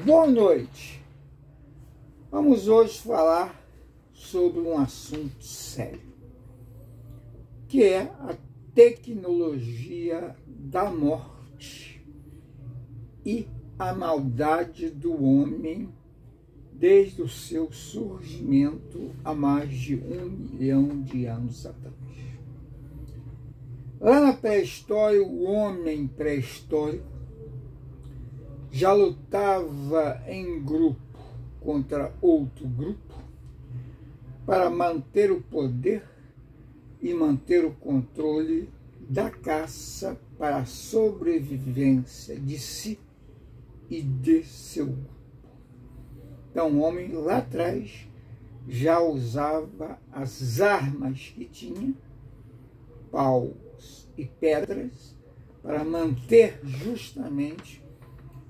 Boa noite. Vamos hoje falar sobre um assunto sério, que é a tecnologia da morte e a maldade do homem desde o seu surgimento há mais de 1 milhão de anos atrás. Lá na pré-história, o homem pré-histórico já lutava em grupo contra outro grupo para manter o poder e manter o controle da caça para a sobrevivência de si e de seu grupo. Então o homem lá atrás já usava as armas que tinha, paus e pedras, para manter justamente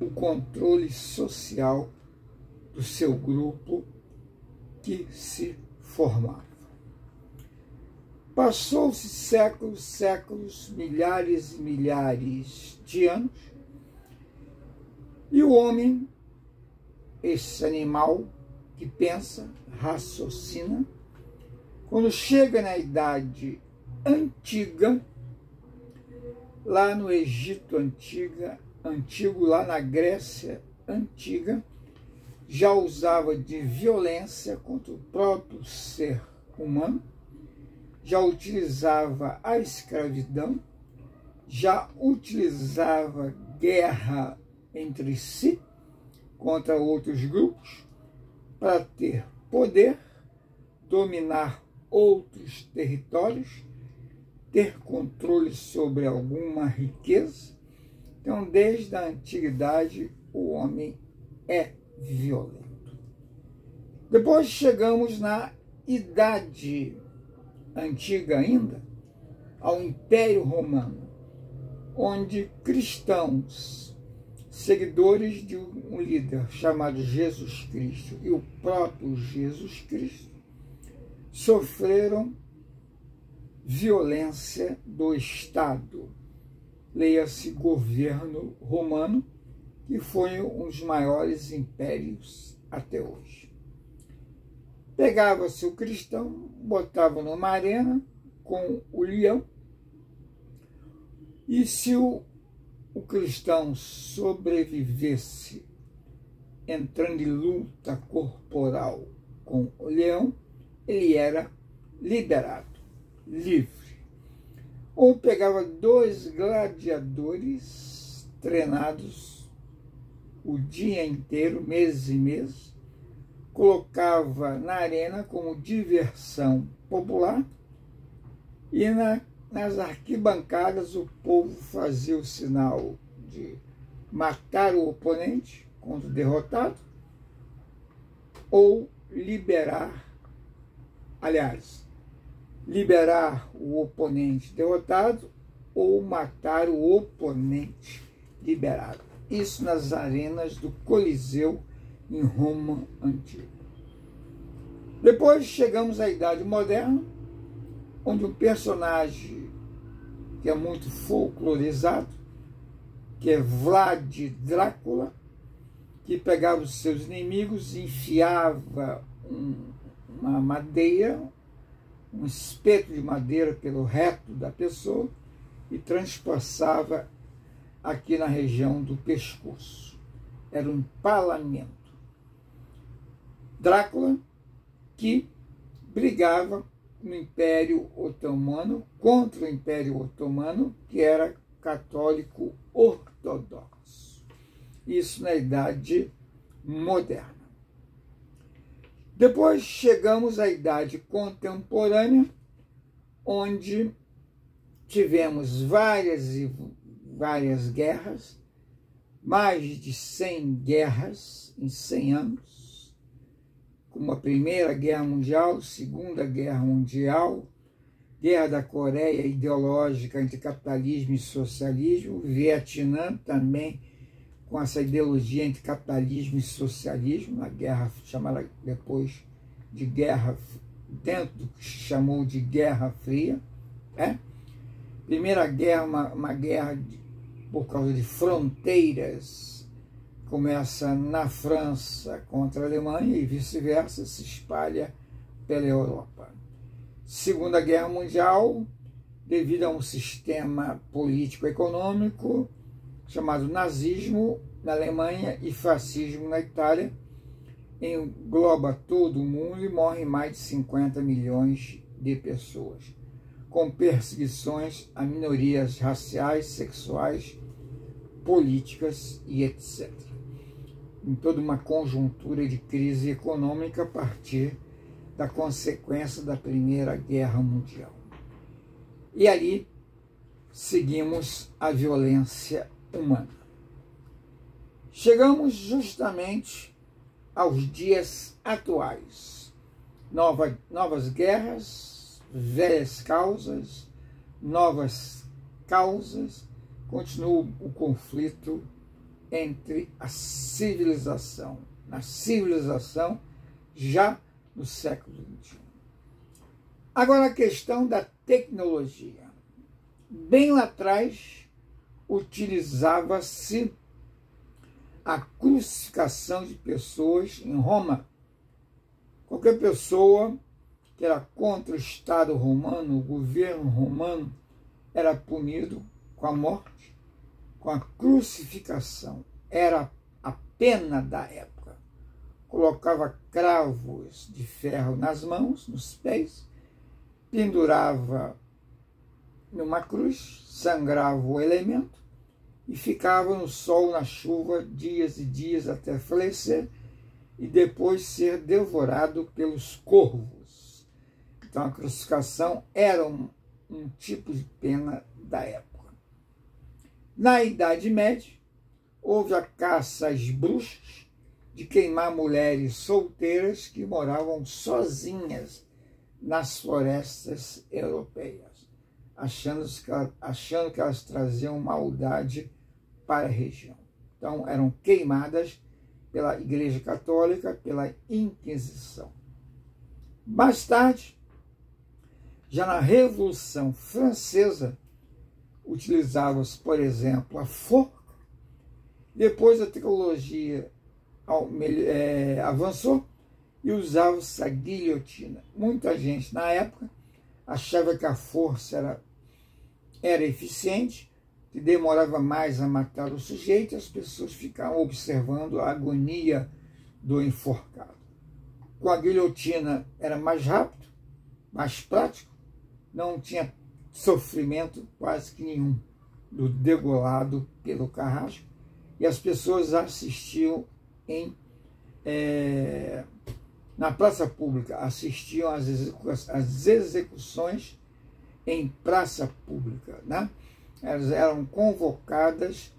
o controle social do seu grupo que se formava. Passou-se séculos, milhares e milhares de anos, e o homem, esse animal que pensa, raciocina, quando chega na idade antiga, lá no Egito antigo, lá na Grécia antiga, já usava de violência contra o próprio ser humano, já utilizava a escravidão, já utilizava guerra entre si contra outros grupos para ter poder, dominar outros territórios, ter controle sobre alguma riqueza. Então, desde a antiguidade, o homem é violento. Depois chegamos na Idade Antiga ainda, ao Império Romano, onde cristãos, seguidores de um líder chamado Jesus Cristo e o próprio Jesus Cristo, sofreram violência do Estado. Leia-se governo romano, que foi um dos maiores impérios até hoje. Pegava-se o cristão, botava numa arena com o leão, e se o cristão sobrevivesse entrando em luta corporal com o leão, ele era liberado, livre. Ou pegava 2 gladiadores treinados o dia inteiro, meses e meses, colocava na arena como diversão popular, e nas arquibancadas o povo fazia o sinal de matar o oponente contra o derrotado ou liberar o oponente derrotado ou matar o oponente liberado. Isso nas arenas do Coliseu em Roma antiga. Depois chegamos à Idade Moderna, onde um personagem que é muito folclorizado, que é Vlad Drácula, que pegava os seus inimigos, enfiava uma madeira, um espeto de madeira pelo reto da pessoa e transpassava aqui na região do pescoço. Era um empalamento. Drácula, que brigava no Império Otomano, contra o Império Otomano, que era católico ortodoxo. Isso na Idade Moderna. Depois chegamos à Idade Contemporânea, onde tivemos várias guerras, mais de 100 guerras em 100 anos, como a Primeira Guerra Mundial, Segunda Guerra Mundial, Guerra da Coreia ideológica entre capitalismo e socialismo, Vietnã também com essa ideologia entre capitalismo e socialismo, na guerra chamada depois de guerra, dentro do que se chamou de Guerra Fria. Primeira guerra, uma guerra por causa de fronteiras começa na França contra a Alemanha e vice-versa, se espalha pela Europa. Segunda Guerra Mundial, devido a um sistema político-econômico chamado nazismo na Alemanha e fascismo na Itália, engloba todo o mundo e morrem mais de 50 milhões de pessoas, com perseguições a minorias raciais, sexuais, políticas e etc. Em toda uma conjuntura de crise econômica a partir da consequência da Primeira Guerra Mundial. E ali seguimos a violência humana. Chegamos justamente aos dias atuais. Novas guerras, velhas causas, novas causas, continua o conflito entre a civilização, na civilização já no século XXI. Agora a questão da tecnologia. Bem lá atrás, utilizava-se a crucificação de pessoas em Roma. Qualquer pessoa que era contra o Estado romano, o governo romano, era punido com a morte, com a crucificação. Era a pena da época. Colocava cravos de ferro nas mãos, nos pés, pendurava numa cruz, sangrava o elemento e ficava no sol, na chuva, dias e dias até falecer e depois ser devorado pelos corvos. Então a crucificação era um tipo de pena da época. Na Idade Média, houve a caça às bruxas de queimar mulheres solteiras que moravam sozinhas nas florestas europeias, achando que elas traziam maldade para a região. Então, eram queimadas pela Igreja Católica, pela Inquisição. Mais tarde, já na Revolução Francesa, utilizava-se, por exemplo, a forca. Depois a tecnologia avançou e usava-se a guilhotina. Muita gente, na época, achava que a força era eficiente, que demorava mais a matar o sujeito, e as pessoas ficavam observando a agonia do enforcado. Com a guilhotina era mais rápido, mais prático, não tinha sofrimento quase que nenhum do degolado pelo carrasco, e as pessoas assistiam na praça pública, assistiam às execuções em praça pública, né? Elas eram convocadas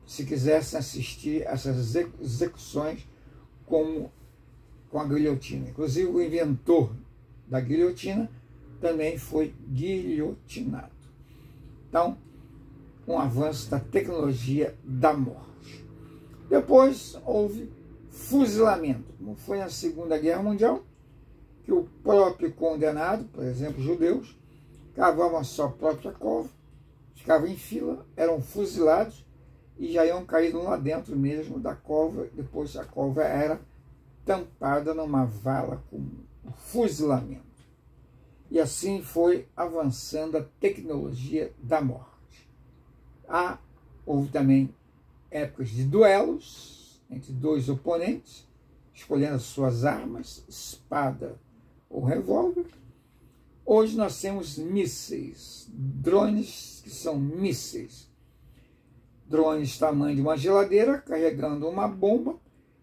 se quisessem assistir essas execuções com a guilhotina. Inclusive o inventor da guilhotina também foi guilhotinado. Então, um avanço da tecnologia da morte. Depois houve fuzilamento, como foi na Segunda Guerra Mundial, que o próprio condenado, por exemplo, judeus, cavavam a sua própria cova, ficavam em fila, eram fuzilados e já iam caído lá dentro mesmo da cova. Depois a cova era tampada numa vala comum, o fuzilamento. E assim foi avançando a tecnologia da morte. Houve também épocas de duelos entre dois oponentes, escolhendo as suas armas, espada ou revólver. Hoje nós temos mísseis, drones que são mísseis. Drones tamanho de uma geladeira, carregando uma bomba,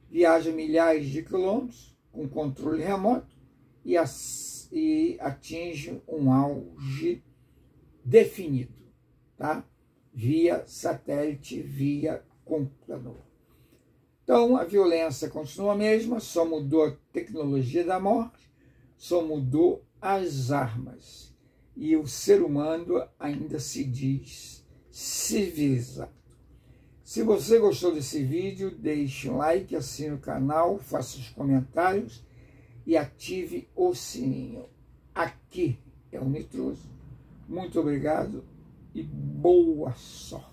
viaja milhares de quilômetros com controle remoto e atinge um auge definido, tá? Via satélite, via computador. Então, a violência continua a mesma, só mudou a tecnologia da morte, só mudou as armas. E o ser humano ainda se diz civilizado. Se você gostou desse vídeo, deixe um like, assine o canal, faça os comentários e ative o sininho. Aqui é o Nitroso. Muito obrigado e boa sorte.